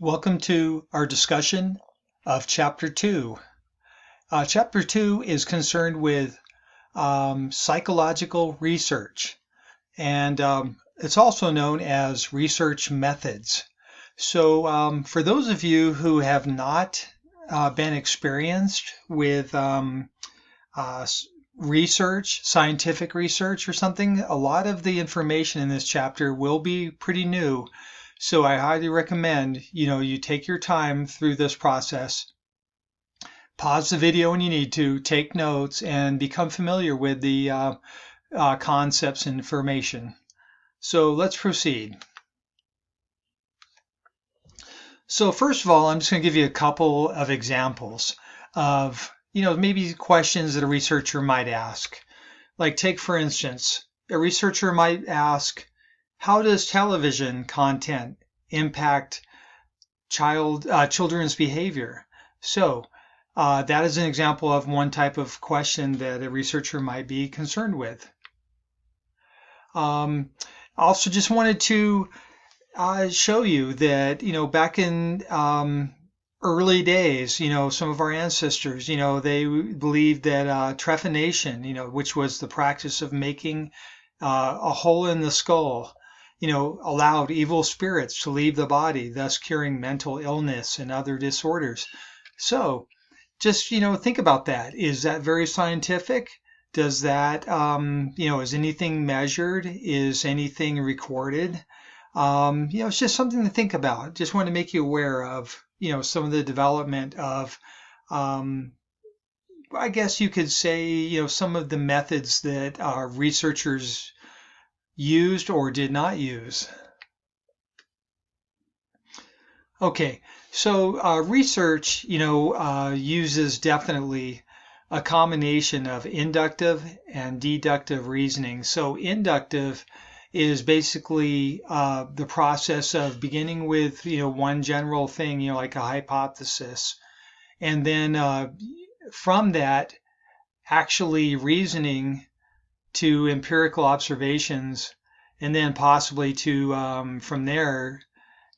Welcome to our discussion of Chapter 2. Chapter 2 is concerned with psychological research, and it's also known as research methods. So for those of you who have not been experienced with research, scientific research or something, a lot of the information in this chapter will be pretty new. So I highly recommend, you take your time through this process, pause the video when you need to, take notes, and become familiar with the concepts and information. So let's proceed. So first of all, I'm just going to give you a couple of examples of, maybe questions that a researcher might ask. Like take, for instance, a researcher might ask, how does television content impact children's behavior? So that is an example of one type of question that a researcher might be concerned with. Also just wanted to show you that, back in early days, some of our ancestors, they believed that trephination, which was the practice of making a hole in the skull, allowed evil spirits to leave the body, thus curing mental illness and other disorders. So just, think about that. Is that very scientific? Does that, is anything measured? Is anything recorded? It's just something to think about. Just want to make you aware of, some of the development of, I guess you could say, some of the methods that researchers used or did not use. Okay, so research, uses definitely a combination of inductive and deductive reasoning. So inductive is basically the process of beginning with, one general thing, like a hypothesis, and then from that, actually reasoning to empirical observations, and then possibly to, from there,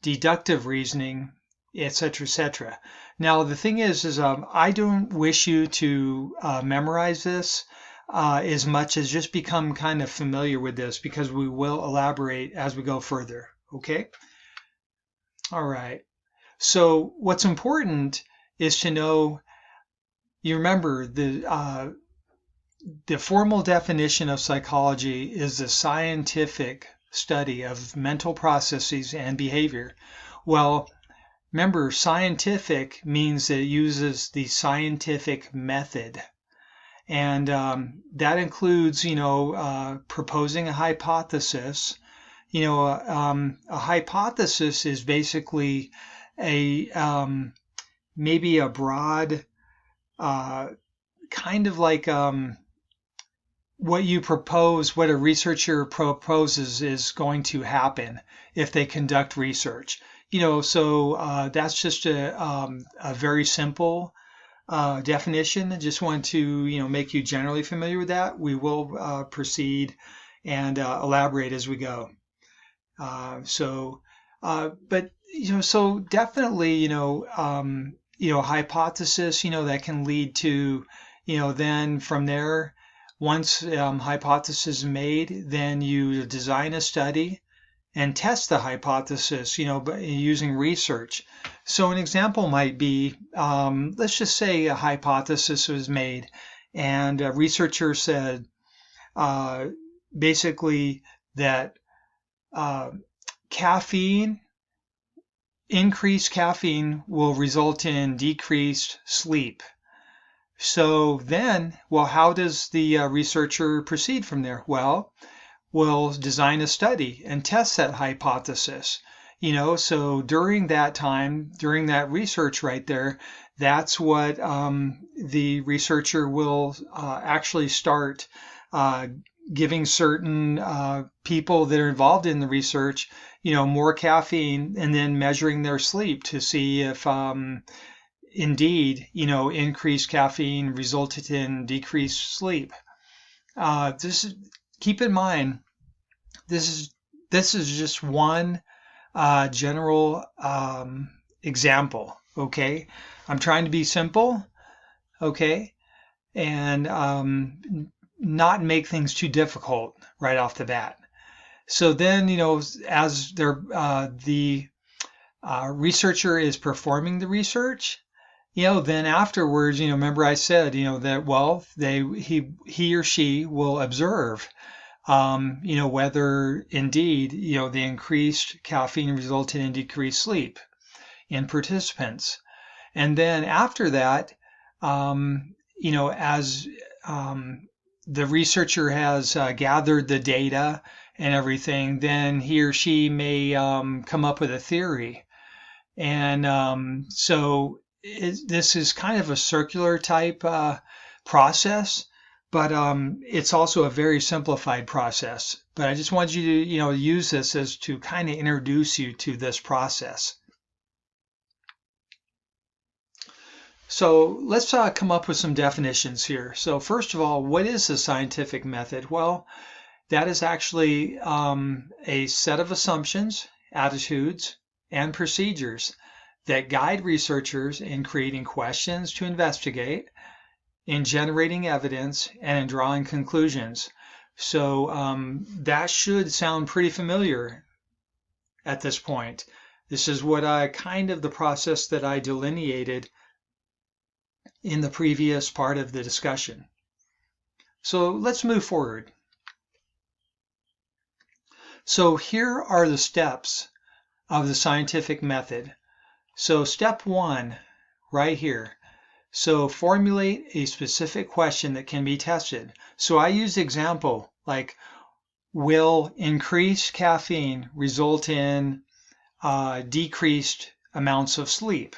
deductive reasoning, etc., etc. Now, the thing is I don't wish you to memorize this as much as just become kind of familiar with this, because we will elaborate as we go further. Okay? All right. So what's important is to know, you remember the formal definition of psychology is the scientific study of mental processes and behavior. Well, remember, scientific means that it uses the scientific method. And that includes, proposing a hypothesis. A hypothesis is basically maybe a broad, kind of like what you propose, what a researcher proposes is going to happen if they conduct research. So that's just a very simple definition. I just want to, make you generally familiar with that. We will proceed and elaborate as we go. But so definitely, hypothesis, that can lead to, then from there, once hypothesis is made, then you design a study and test the hypothesis, using research. So an example might be, let's just say a hypothesis was made and a researcher said basically that increased caffeine will result in decreased sleep. So then, how does the researcher proceed from there? Well, we'll design a study and test that hypothesis. So during that time, during that research right there, that's what the researcher will actually start giving certain people that are involved in the research, more caffeine, and then measuring their sleep to see if indeed, increased caffeine resulted in decreased sleep. Keep in mind, this is just one general example. Okay, I'm trying to be simple. Okay, and not make things too difficult right off the bat. So then, as the researcher is performing the research, then afterwards, remember I said, that, well, he or she will observe, whether indeed, the increased caffeine resulted in decreased sleep in participants. And then after that, as the researcher has gathered the data and everything, then he or she may come up with a theory. And this is kind of a circular type process, but it's also a very simplified process. But I just wanted you to, use this as to kind of introduce you to this process. So let's come up with some definitions here. So first of all, what is the scientific method? Well, that is actually a set of assumptions, attitudes, and procedures that guide researchers in creating questions to investigate, in generating evidence, and in drawing conclusions. So that should sound pretty familiar at this point. This is what the process that I delineated in the previous part of the discussion. So let's move forward. So here are the steps of the scientific method. So step 1, right here. So formulate a specific question that can be tested. So I use the example like, will increased caffeine result in decreased amounts of sleep?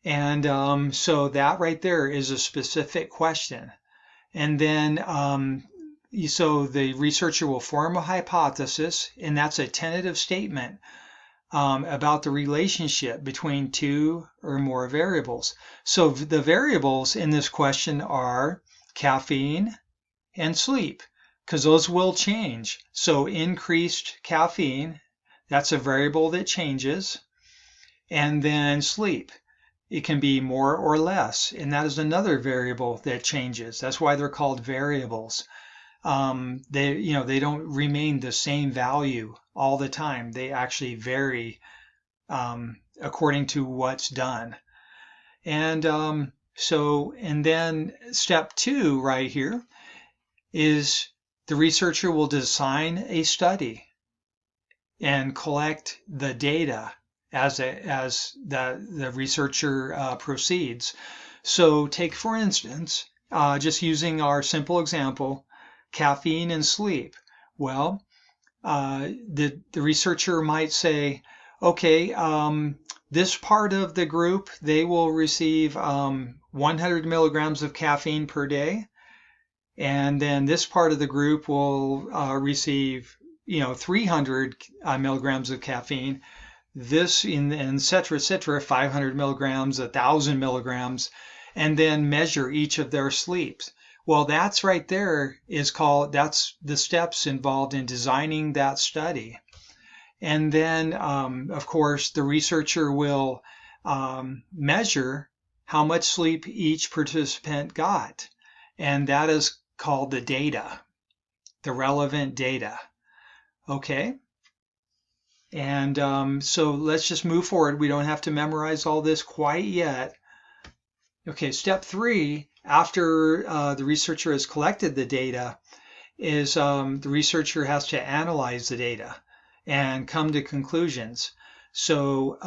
And so that right there is a specific question. And then so the researcher will form a hypothesis, and that's a tentative statement about the relationship between two or more variables. So the variables in this question are caffeine and sleep, because those will change. So increased caffeine, that's a variable that changes, and then sleep. It can be more or less, and that is another variable that changes. That's why they're called variables. They don't remain the same value all the time. They actually vary according to what's done. And and then step 2 right here is the researcher will design a study and collect the data as the researcher proceeds. So take, for instance, just using our simple example, caffeine and sleep. Well, the researcher might say, okay, this part of the group, they will receive 100 milligrams of caffeine per day. And then this part of the group will receive, 300 milligrams of caffeine. This, and et cetera, 500 milligrams, 1,000 milligrams, and then measure each of their sleeps. Well, that's right there that's the steps involved in designing that study. And then, of course, the researcher will measure how much sleep each participant got. And that is called the data, the relevant data. Okay? And so let's just move forward. We don't have to memorize all this quite yet. Okay, step 3, after the researcher has collected the data, is the researcher has to analyze the data and come to conclusions. So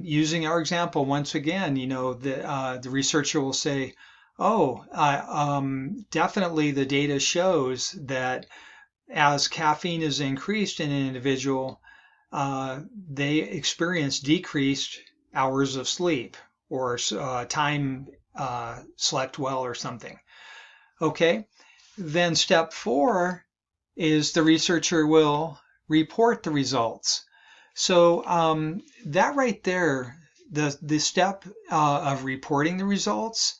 using our example, once again, the researcher will say, definitely the data shows that as caffeine is increased in an individual, they experience decreased hours of sleep or time slept well or something. Okay, then step 4 is the researcher will report the results. So that right there, the step of reporting the results,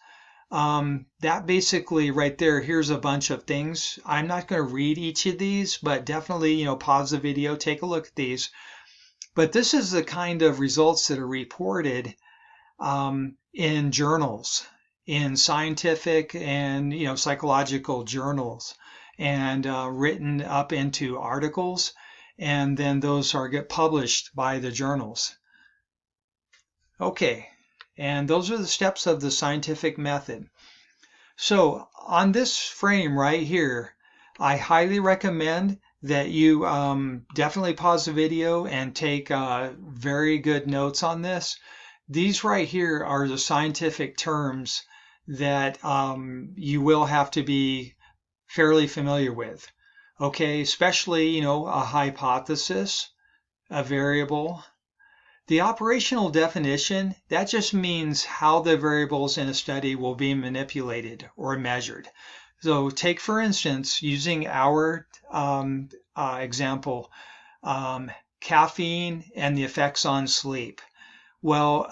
that basically right there, here's a bunch of things. I'm not going to read each of these, but definitely, pause the video, take a look at these. But this is the kind of results that are reported in journals, in scientific and psychological journals, and written up into articles, and then those get published by the journals. Okay, and those are the steps of the scientific method. So on this frame right here, I highly recommend that you definitely pause the video and take very good notes on this. These right here are the scientific terms that you will have to be fairly familiar with. Okay, especially, a hypothesis, a variable. The operational definition, that just means how the variables in a study will be manipulated or measured. So take, for instance, using our example, caffeine and the effects on sleep. Well,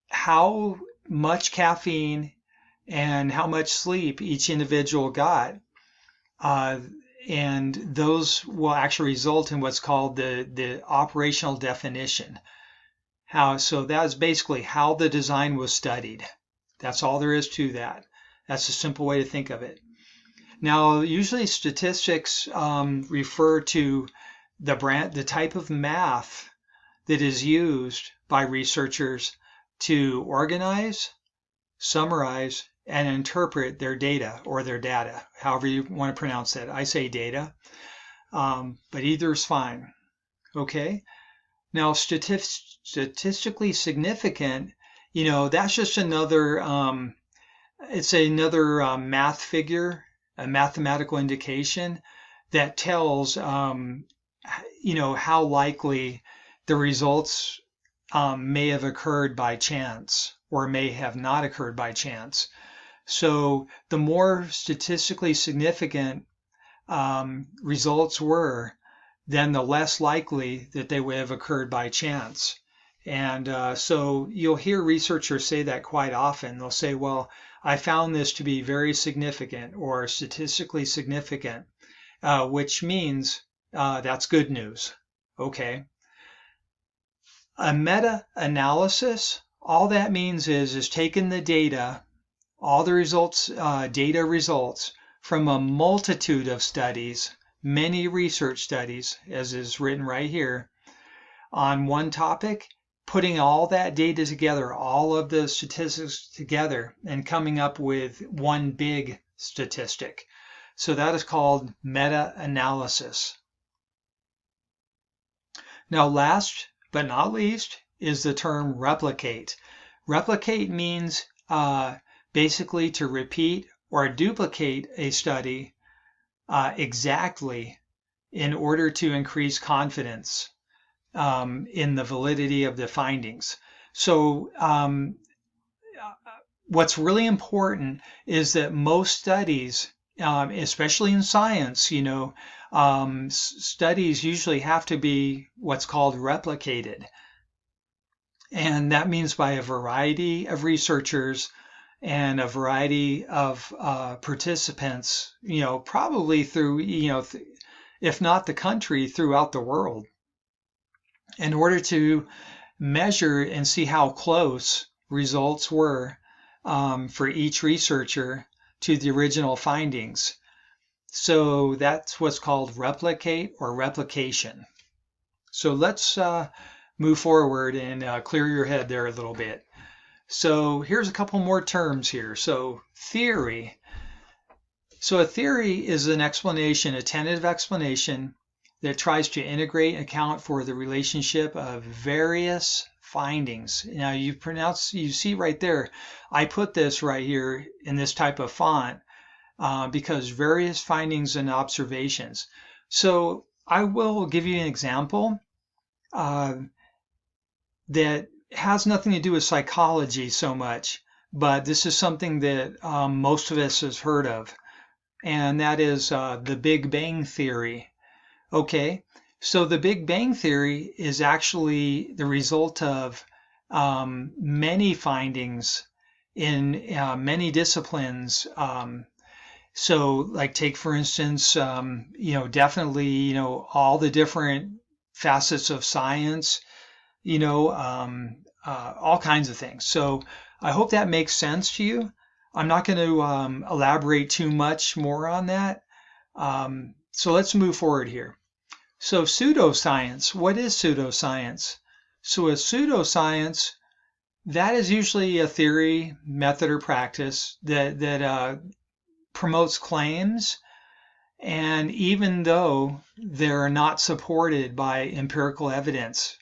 how much caffeine and how much sleep each individual got, and those will actually result in what's called the operational definition. So that is basically how the design was studied. That's all there is to that. That's a simple way to think of it. Now, usually statistics refer to the type of math that is used by researchers to organize, summarize, and interpret their data or their data, however you want to pronounce that. I say data, but either is fine. Okay. Now, statistically significant, that's just another, it's another math figure, a mathematical indication that tells, how likely the results may have occurred by chance or may have not occurred by chance. So the more statistically significant results were, then the less likely that they would have occurred by chance. And so you'll hear researchers say that quite often. They'll say, well, I found this to be very significant or statistically significant, which means that's good news. Okay. A meta-analysis, all that means is taking the data, all the results, data results from a multitude of studies, many research studies, as is written right here, on one topic, putting all that data together, all of the statistics together, and coming up with one big statistic. So that is called meta-analysis. Now, last but not least is the term replicate. Replicate means basically to repeat or duplicate a study exactly in order to increase confidence in the validity of the findings. So what's really important is that most studies, especially in science, studies usually have to be what's called replicated. And that means by a variety of researchers and a variety of participants, probably through, if not the country, throughout the world, in order to measure and see how close results were for each researcher to the original findings. So that's what's called replicate or replication. So let's move forward and clear your head there a little bit. So here's a couple more terms here. So theory. So a theory is an explanation, a tentative explanation that tries to integrate and account for the relationship of various findings. Now you see right there, I put this right here in this type of font because various findings and observations. So I will give you an example that has nothing to do with psychology so much, but this is something that most of us has heard of, and that is the Big Bang Theory. Okay, so the Big Bang Theory is actually the result of many findings in many disciplines So like take for instance, definitely, all the different facets of science, all kinds of things. So I hope that makes sense to you. I'm not going to elaborate too much more on that. So let's move forward here. So pseudoscience, what is pseudoscience? So a pseudoscience, that is usually a theory, method, or practice that promotes claims, and even though they're not supported by empirical evidence,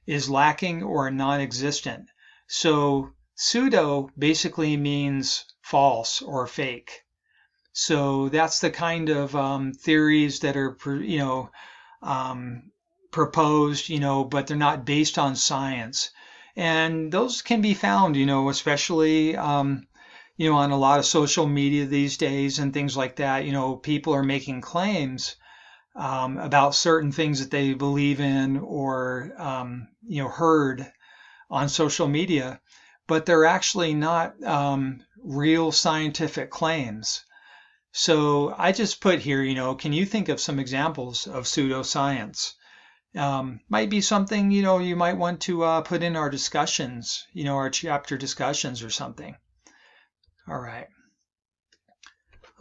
is lacking or non-existent. So pseudo basically means false or fake. So that's the kind of theories that are, proposed, but they're not based on science. And those can be found, especially, on a lot of social media these days and things like that. People are making claims about certain things that they believe in or, heard on social media, but they're actually not real scientific claims. So I just put here, can you think of some examples of pseudoscience? Might be something, you might want to put in our discussions, our chapter discussions or something. All right.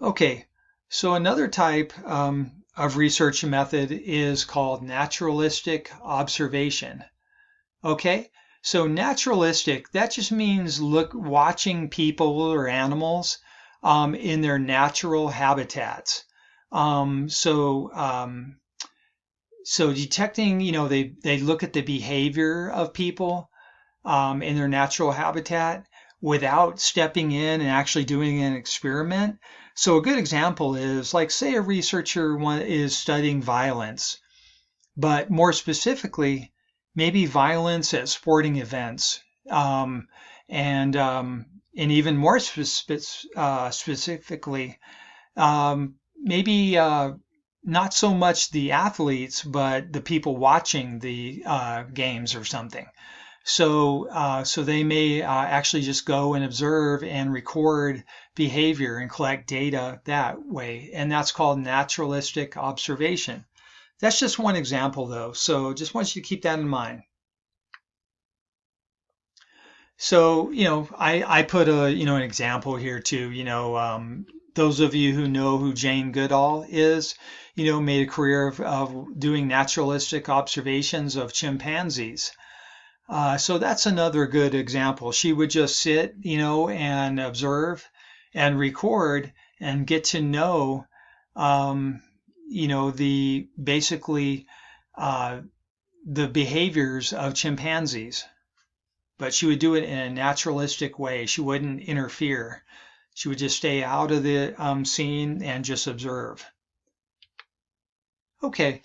Okay. So another type of research method is called naturalistic observation. Okay. So naturalistic, that just means watching people or animals in their natural habitats. So detecting, they look at the behavior of people in their natural habitat without stepping in and actually doing an experiment. So a good example is like, say a researcher is studying violence, but more specifically, maybe violence at sporting events, and even more specifically, maybe not so much the athletes, but the people watching the games or something. So they may actually just go and observe and record behavior and collect data that way, and that's called naturalistic observation. That's just one example, though, so just want you to keep that in mind. So, I put an example here too. Those of you who know who Jane Goodall is, made a career of doing naturalistic observations of chimpanzees. So that's another good example. She would just sit, and observe and record and get to know, the basically the behaviors of chimpanzees. But she would do it in a naturalistic way. She wouldn't interfere. She would just stay out of the scene and just observe. Okay.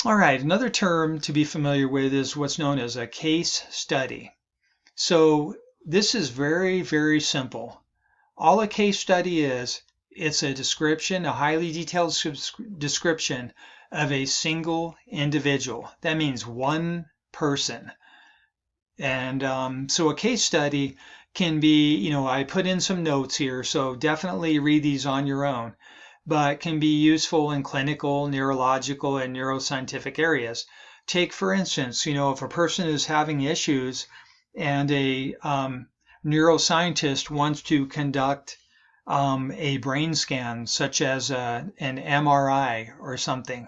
All right. Another term to be familiar with is what's known as a case study. So this is very, very simple. All a case study is, it's a description, a highly detailed description of a single individual. That means one person. And so a case study can be, I put in some notes here, so definitely read these on your own, but can be useful in clinical, neurological, and neuroscientific areas. Take, for instance, if a person is having issues and a neuroscientist wants to conduct a brain scan, such as an MRI or something,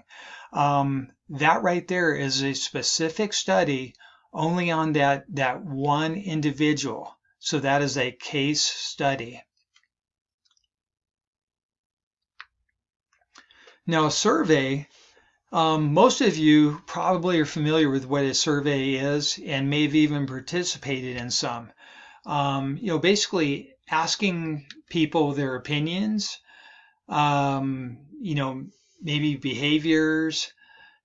that right there is a specific study only on that one individual. So that is a case study. Now, a survey, most of you probably are familiar with what a survey is and may have even participated in some. Basically asking people their opinions, maybe behaviors,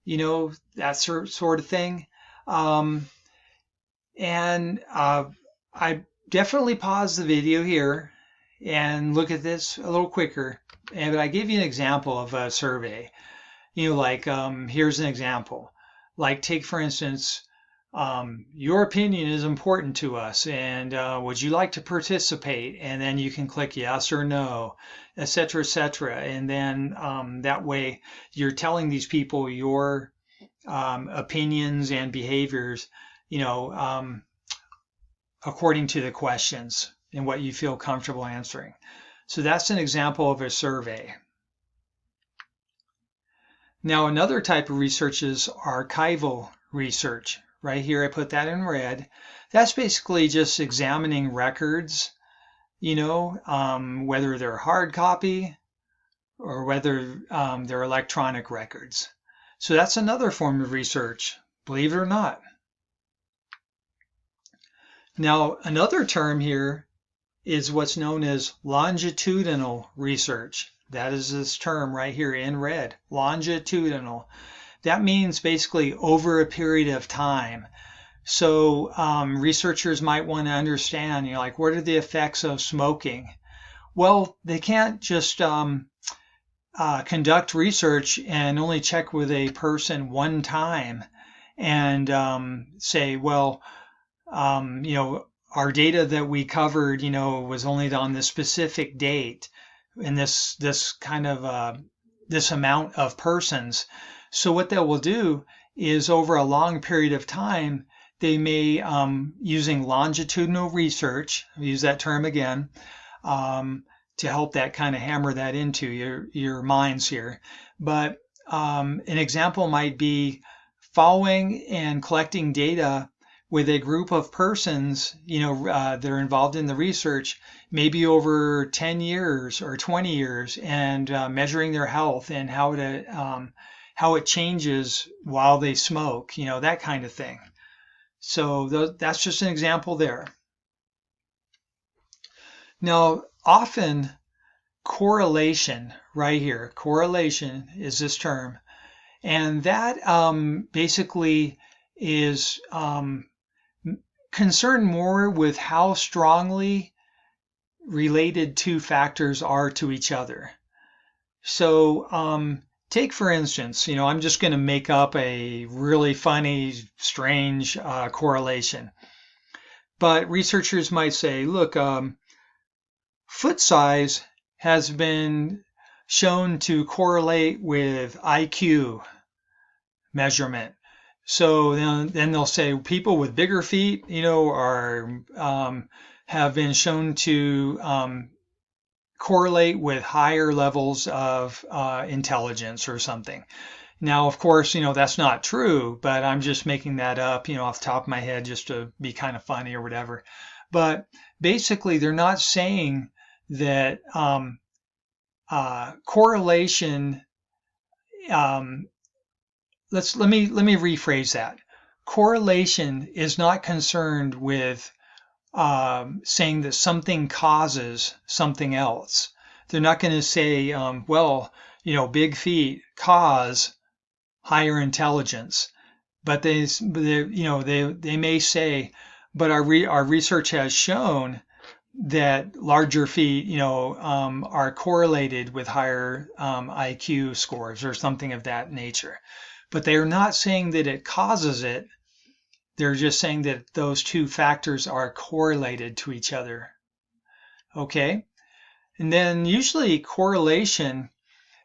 that sort of thing. I definitely pause the video here and look at this a little quicker. And I give you an example of a survey. Here's an example. Like take for instance, your opinion is important to us, and would you like to participate? And then you can click yes or no, etc., etc. And then that way you're telling these people your opinions and behaviors, according to the questions and what you feel comfortable answering. So that's an example of a survey. Now, another type of research is archival research. Right here, I put that in red. That's basically just examining records, whether they're hard copy or whether they're electronic records. So that's another form of research, believe it or not. Now, another term here is what's known as longitudinal research. That is this term right here in red, longitudinal. That means basically over a period of time. So researchers might want to understand, like what are the effects of smoking? Well, they can't just conduct research and only check with a person one time and say, well, our data that we covered, was only on this specific date and this kind of this amount of persons. So what they will do is over a long period of time, they may, using longitudinal research, I'll use that term again, to help that kind of hammer that into your minds here. But an example might be following and collecting data with a group of persons, that are involved in the research, maybe over 10 years or 20 years, and measuring their health and how it changes while they smoke, that kind of thing. So that's just an example there. Now, often correlation, right here, correlation is this term, and that basically is concerned more with how strongly related two factors are to each other. So take, for instance, I'm just going to make up a really funny, strange correlation. But researchers might say, look, foot size has been shown to correlate with IQ measurement. So then they'll say people with bigger feet, have been shown to correlate with higher levels of intelligence or something. Now, of course, that's not true, but I'm just making that up, off the top of my head just to be kind of funny or whatever. But basically, they're not saying that correlation. Let me rephrase that. Correlation is not concerned with saying that something causes something else. They're not going to say, big feet cause higher intelligence, but they may say, but our research has shown that larger feet, are correlated with higher IQ scores or something of that nature. But they are not saying that it causes it. They're just saying that those two factors are correlated to each other. Okay? And then usually correlation,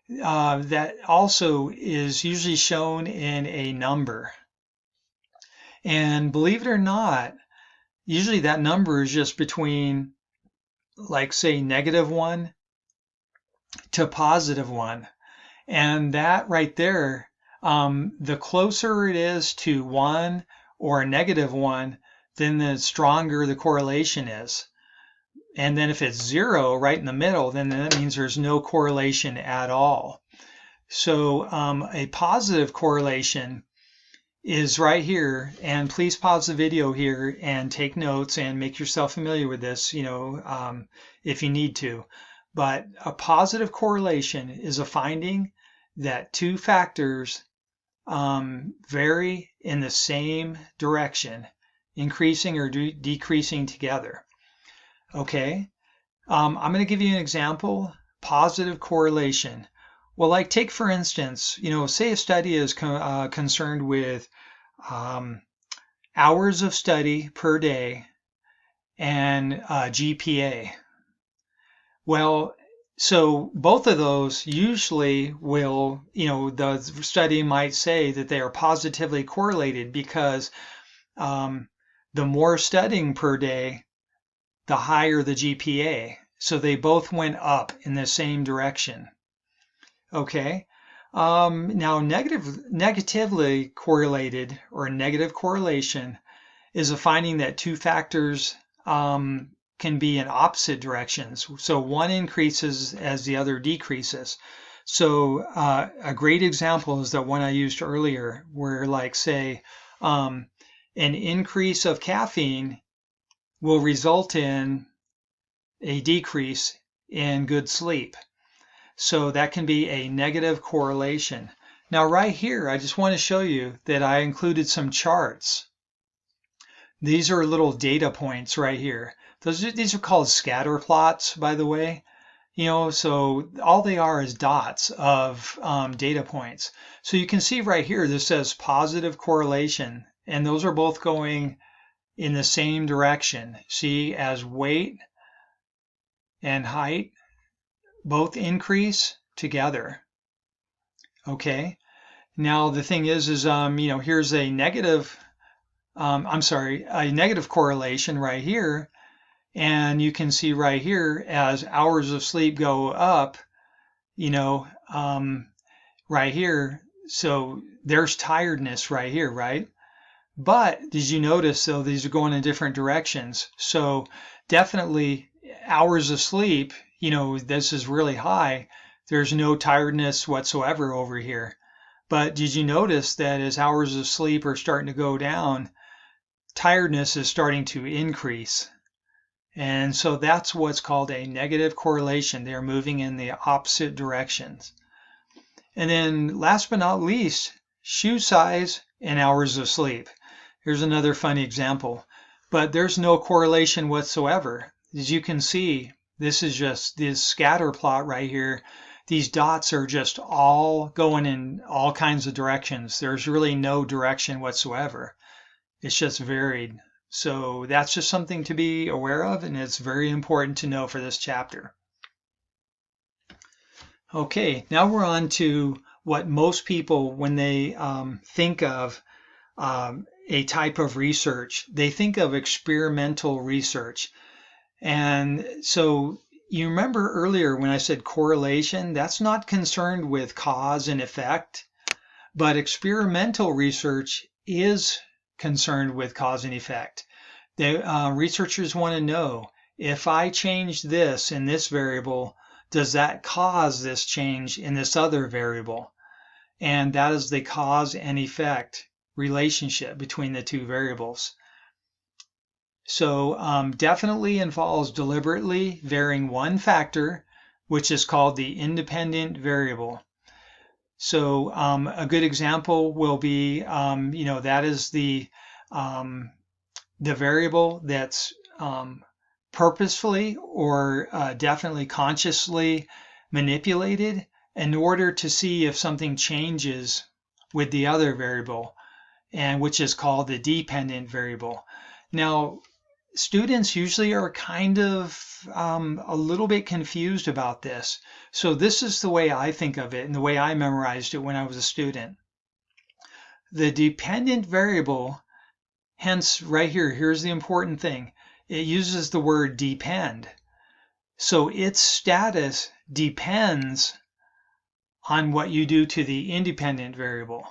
that also is usually shown in a number. And believe it or not, usually that number is just between, like, say, -1 to +1. And that right there, the closer it is to 1 or -1, then the stronger the correlation is. And then if it's 0 right in the middle, then that means there's no correlation at all. So a positive correlation is right here, and please pause the video here and take notes and make yourself familiar with this, if you need to. But a positive correlation is a finding that two factors vary in the same direction, increasing or decreasing together. Okay, I'm going to give you an example. Positive correlation. Well, like take for instance, say a study is concerned with hours of study per day and GPA. Well, so both of those usually will, the study might say that they are positively correlated because the more studying per day, the higher the GPA. So they both went up in the same direction. Okay. Now, negatively correlated or negative correlation is a finding that two factors can be in opposite directions. So one increases as the other decreases. So a great example is the one I used earlier, where like say an increase of caffeine will result in a decrease in good sleep. So that can be a negative correlation. Now right here, I just want to show you that I included some charts. These are little data points right here. These are called scatter plots, by the way. So all they are is dots of data points. So you can see right here, this says positive correlation, and those are both going in the same direction. See, as weight and height both increase together. Okay. Now the thing is here's a negative, a negative correlation right here. And you can see right here as hours of sleep go up, right here. So there's tiredness right here, right? But did you notice though, these are going in different directions. So definitely hours of sleep, this is really high. There's no tiredness whatsoever over here. But did you notice that as hours of sleep are starting to go down, tiredness is starting to increase? And so that's what's called a negative correlation. They're moving in the opposite directions. And then last but not least, shoe size and hours of sleep. Here's another funny example, but there's no correlation whatsoever. As you can see, this is just this scatter plot right here. These dots are just all going in all kinds of directions. There's really no direction whatsoever. It's just varied. So that's just something to be aware of, and it's very important to know for this chapter. Okay, now we're on to what most people, when they think of a type of research, they think of experimental research. And so you remember earlier when I said correlation, that's not concerned with cause and effect, but experimental research is concerned with cause and effect. Researchers want to know, if I change this in this variable, does that cause this change in this other variable? And that is the cause and effect relationship between the two variables. So definitely involves deliberately varying one factor, which is called the independent variable. So a good example will be, that is the variable that's purposefully or definitely consciously manipulated in order to see if something changes with the other variable, and which is called the dependent variable. Now, students usually are kind of a little bit confused about this. So this is the way I think of it and the way I memorized it when I was a student. The dependent variable, hence right here, here's the important thing. It uses the word depend. So its status depends on what you do to the independent variable.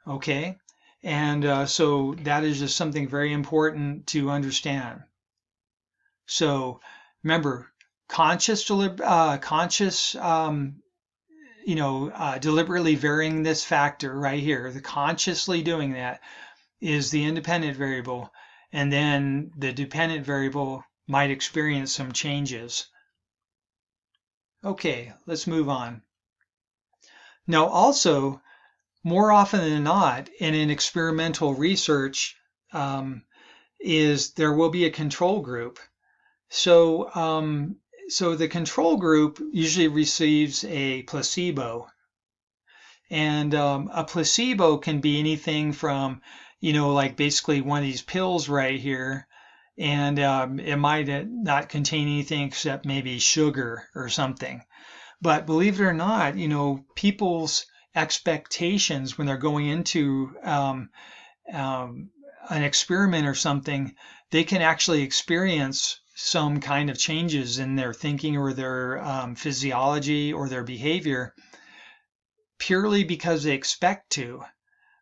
Okay? And so that is just something very important to understand. So remember, deliberately varying this factor right here, the consciously doing that is the independent variable, and then the dependent variable might experience some changes. Okay, let's move on. Now also, more often than not, in an experimental research, there will be a control group. So the control group usually receives a placebo. And a placebo can be anything from, like basically one of these pills right here. And it might not contain anything except maybe sugar or something. But believe it or not, people's expectations when they're going into an experiment or something, they can actually experience some kind of changes in their thinking or their physiology or their behavior purely because they expect to,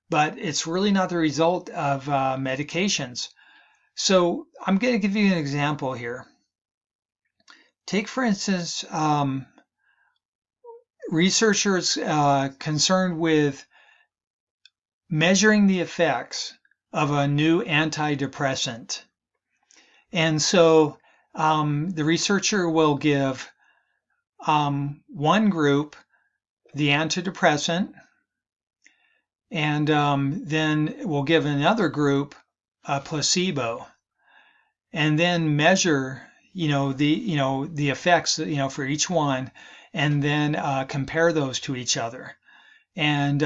but it's really not the result of medications. So I'm going to give you an example here. Take, for instance, researchers concerned with measuring the effects of a new antidepressant. And so the researcher will give one group the antidepressant, and then we'll give another group a placebo, and then measure, the effects, for each one, and then compare those to each other. And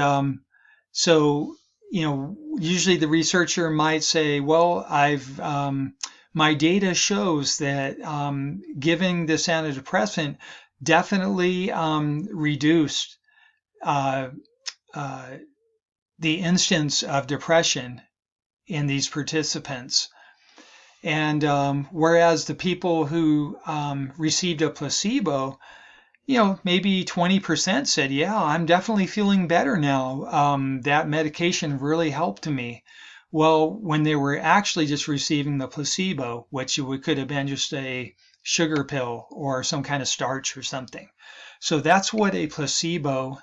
so, usually the researcher might say, well, my data shows that giving this antidepressant definitely reduced the instance of depression in these participants. And whereas the people who received a placebo, maybe 20% said, yeah, I'm definitely feeling better now. That medication really helped me. Well, when they were actually just receiving the placebo, which could have been just a sugar pill or some kind of starch or something. So that's what a placebo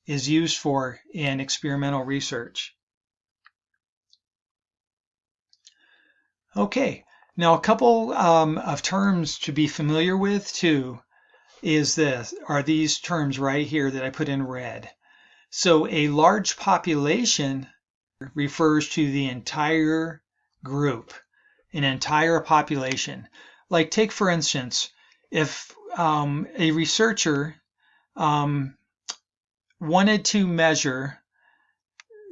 is used for in experimental research. Okay, now a couple of terms to be familiar with too are these terms right here that I put in red. So a large population refers to the entire group, an entire population. Like take for instance, if a researcher wanted to measure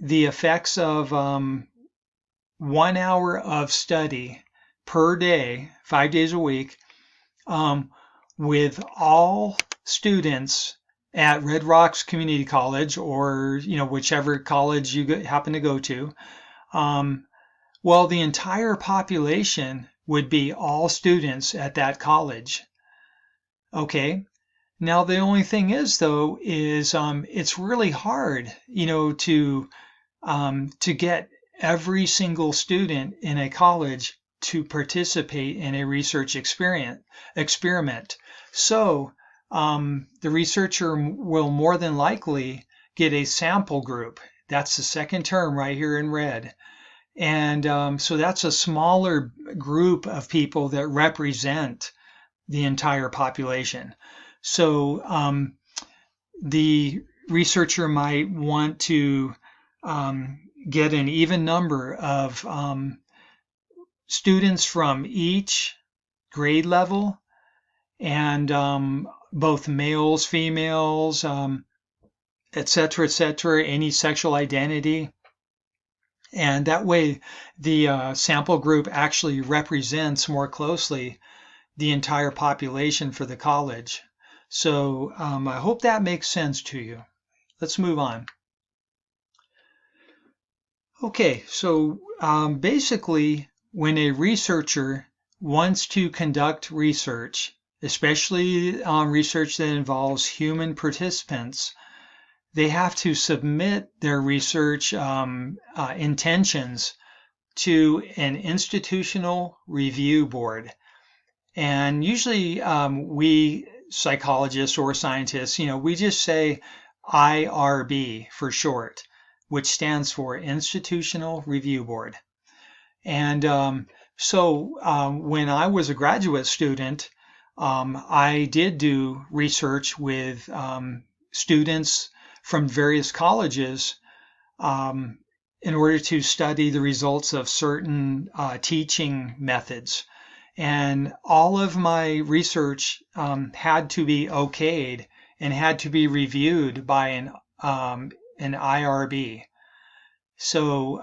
the effects of 1 hour of study per day, 5 days a week, with all students at Red Rocks Community College, or whichever college you happen to go to, well, the entire population would be all students at that college. Okay. Now the only thing is, though, is it's really hard, to get every single student in a college to participate in a research experiment. So the researcher will more than likely get a sample group. That's the second term right here in red. And so that's a smaller group of people that represent the entire population. So the researcher might want to get an even number of students from each grade level, and both males, females, et cetera, any sexual identity. And that way the sample group actually represents more closely the entire population for the college. So I hope that makes sense to you. Let's move on. Okay, so basically when a researcher wants to conduct research, especially research that involves human participants, they have to submit their research intentions to an institutional review board. And usually we psychologists or scientists, we just say IRB for short, which stands for Institutional Review Board. And so when I was a graduate student, I did do research with students from various colleges in order to study the results of certain teaching methods. And all of my research had to be okayed and had to be reviewed by an an IRB. So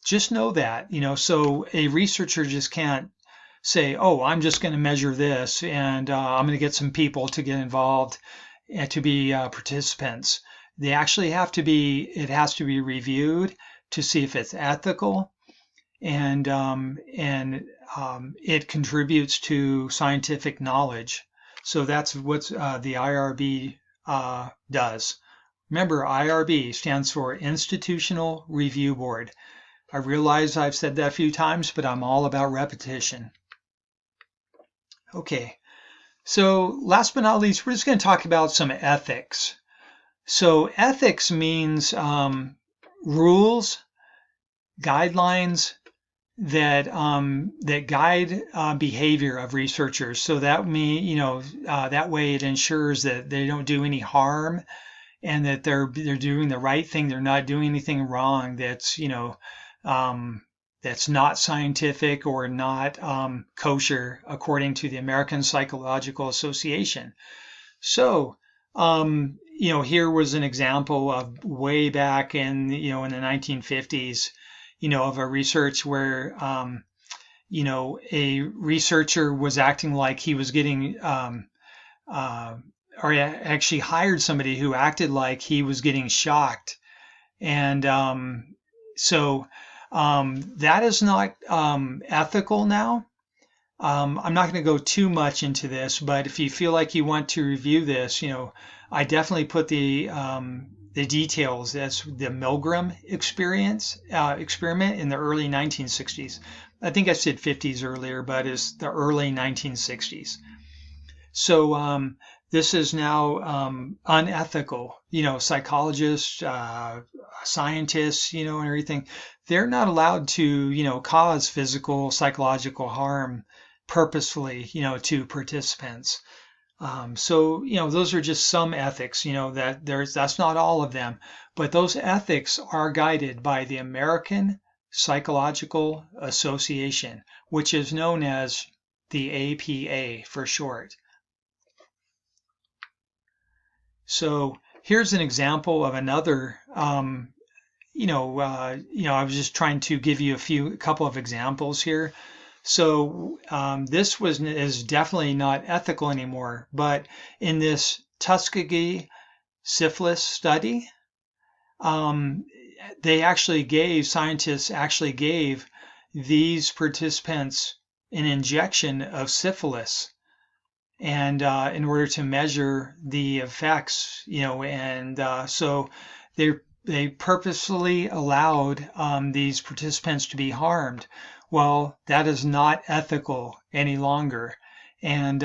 just know that, so a researcher just can't say, oh, I'm just going to measure this and I'm going to get some people to get involved and to be participants. They actually it has to be reviewed to see if it's ethical and it contributes to scientific knowledge. So that's what the IRB does. Remember, IRB stands for Institutional Review Board. I realize I've said that a few times, but I'm all about repetition. Okay, so last but not least, we're just going to talk about some ethics. So ethics means rules, guidelines that guide behavior of researchers. So that that way it ensures that they don't do any harm and that they're doing the right thing. They're not doing anything wrong that's not scientific or not kosher according to the American Psychological Association. So here was an example of way back in the 1950s, of a research where a researcher was acting like he was getting or actually hired somebody who acted like he was getting shocked. And so that is not ethical now. I'm not going to go too much into this, but if you feel like you want to review this, I definitely put the details. That's the Milgram experiment in the early 1960s. I think I said 50s earlier, but it's the early 1960s. So this is now unethical. Psychologists, scientists, and everything, they're not allowed to, cause physical, psychological harm purposefully, to participants. So those are just some ethics, that's not all of them, but those ethics are guided by the American Psychological Association, which is known as the APA for short. So here's an example of another, I was just trying to give you a couple of examples here. So this is definitely not ethical anymore. But in this Tuskegee syphilis study, scientists actually gave these participants an injection of syphilis, and in order to measure the effects, so they purposefully allowed these participants to be harmed. Well, that is not ethical any longer. And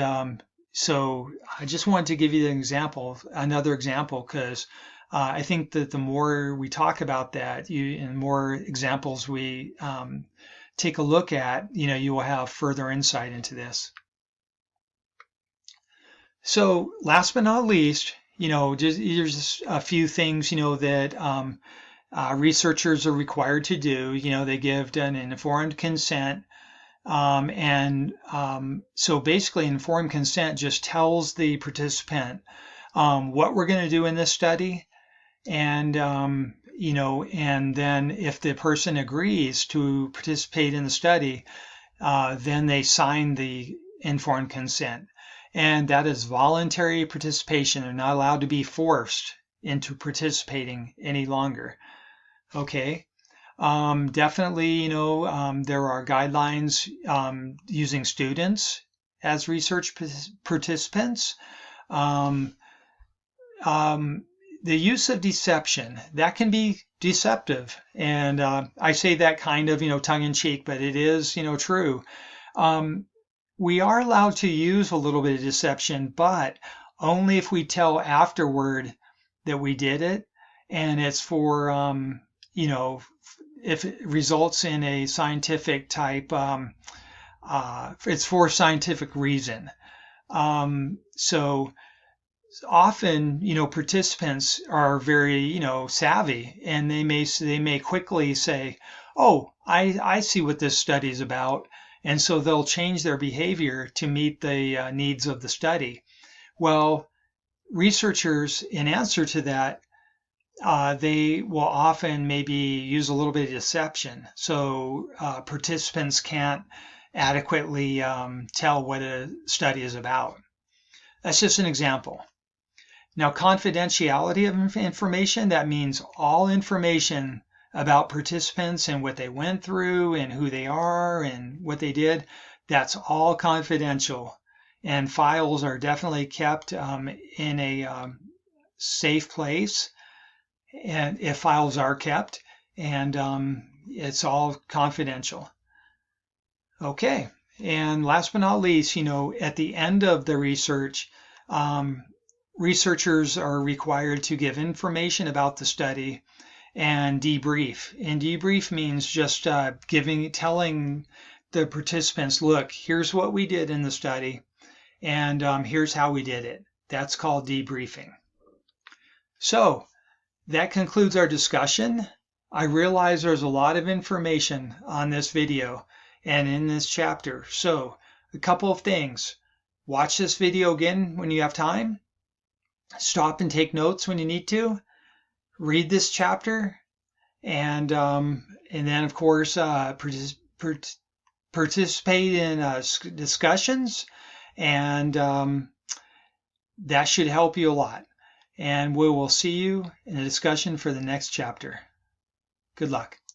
so I just wanted to give you another example, because I think that the more we talk about that, and more examples we take a look at, you will have further insight into this. So last but not least, here's a few things, that researchers are required to do. They give an informed consent. So basically informed consent just tells the participant what we're going to do in this study. And, and then if the person agrees to participate in the study, then they sign the informed consent. And that is voluntary participation. They're not allowed to be forced into participating any longer. Okay. Definitely, there are guidelines using students as research participants. The use of deception, that can be deceptive. And I say that kind of, tongue in cheek, but it is, true. We are allowed to use a little bit of deception, but only if we tell afterward that we did it, and it's for, if it results in a scientific type, it's for scientific reason. So often, participants are very, savvy, and they may quickly say, "Oh, I see what this study is about." And so they'll change their behavior to meet the needs of the study. Well, researchers, in answer to that, they will often maybe use a little bit of deception. So participants can't adequately tell what a study is about. That's just an example. Now, confidentiality of information, that means all information about participants and what they went through and who they are and what they did, that's all confidential. And files are definitely kept in a safe place, and if files are kept, and it's all confidential. Okay, and last but not least, at the end of the research, researchers are required to give information about the study and debrief. And debrief means just telling the participants, look, here's what we did in the study, and here's how we did it. That's called debriefing. So that concludes our discussion. I realize there's a lot of information on this video and in this chapter. So a couple of things. Watch this video again when you have time. Stop and take notes when you need to. Read this chapter, and then of course participate in discussions, and that should help you a lot. And we will see you in a discussion for the next chapter. Good luck.